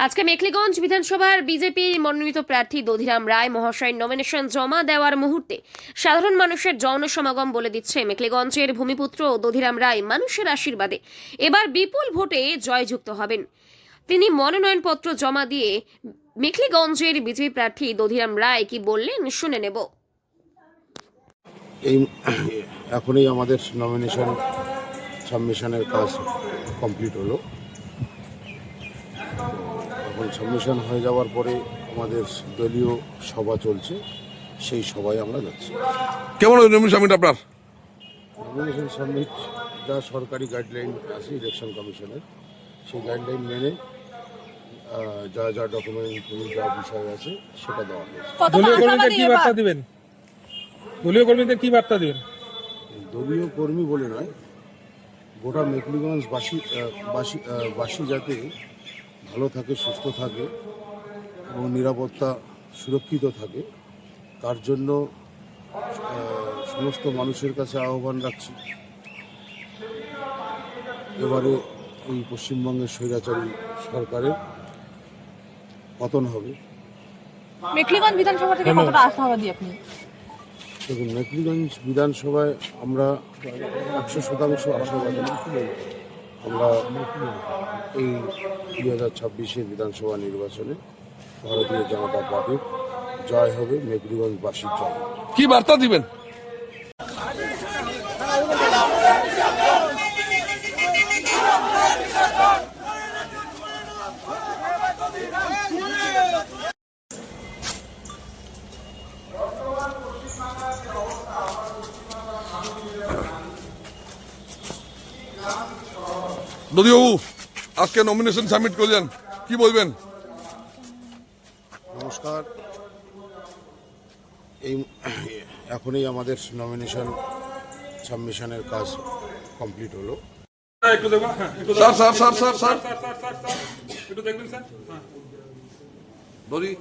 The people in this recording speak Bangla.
আজকে মেখলিগঞ্জ বিধানসভার বিজেপি মনোনীত প্রার্থী দধিরাম রায় মহাশয়ের নমিনেশন জমা দেওয়ার মুহূর্তে সাধারণ মানুষের জনসমাগম বলে দিচ্ছে মেখলিগঞ্জের ভূমিপুত্র দধিরাম রায় মানুষের আশীর্বাদে এবার বিপুল ভোটে জয়যুক্ত হবেন। তিনি মনোনয়নপত্র জমা দিয়ে মেখলিগঞ্জের বিজেপি প্রার্থী দধিরাম রায় কি বললেন শুনে নেব। এই এখনই আমাদের নমিনেশন সাবমিশনের কাজ কমপ্লিট হলো। এখন সাবমিশন হয়ে যাওয়ার পরে আমাদের দলীয় সভা চলছে, সেই সভায় আমরা যাচ্ছি। কেমন নমিনেশন সাবমিট আপনার? নমিনেশন সাবমিট যা সরকারি গাইডলাইন আছে ইলেকশন কমিশনের, সেই গাইডলাইন মেনে যা যা ডকুমেন্ট যা বিষয় আছে সেটা দেওয়া হয়েছে। দলীয় কর্মীদের কি বার্তা দিবেন? দলীয় কর্মীদের কি বার্তা দিবেন? দলীয় কর্মী বলে নয়, গোটা মেখলিগঞ্জ বাসী যাতে ভালো থাকে, সুস্থ থাকে এবং নিরাপত্তা সুরক্ষিত থাকে, তার জন্য সমস্ত মানুষের কাছে আহ্বান রাখছি। এবারে এই পশ্চিমবঙ্গের স্বৈরাচারী সরকারের পতন হবে। মেখলিগঞ্জ বিধানসভা থেকে কতটা আশাবাদী আপনি? দেখুন, মেখলিগঞ্জ বিধানসভায় আমরা 100% আশাবাদী। আমরা এই 2026-এর বিধানসভা নির্বাচনে ভারতীয় জনতা পার্টির জয় হবে, মেখলিগঞ্জবাসীর জয়। কি বার্তা দিবেন? দধিবাবু, আজকে নমিনেশন সাবমিট করলেন, কি বলবেন? নমস্কার। এই এখনই আমাদের নমিনেশন সাবমিশনের কাজ কমপ্লিট হলো। স্যার একটু দেখবেন স্যার। দধি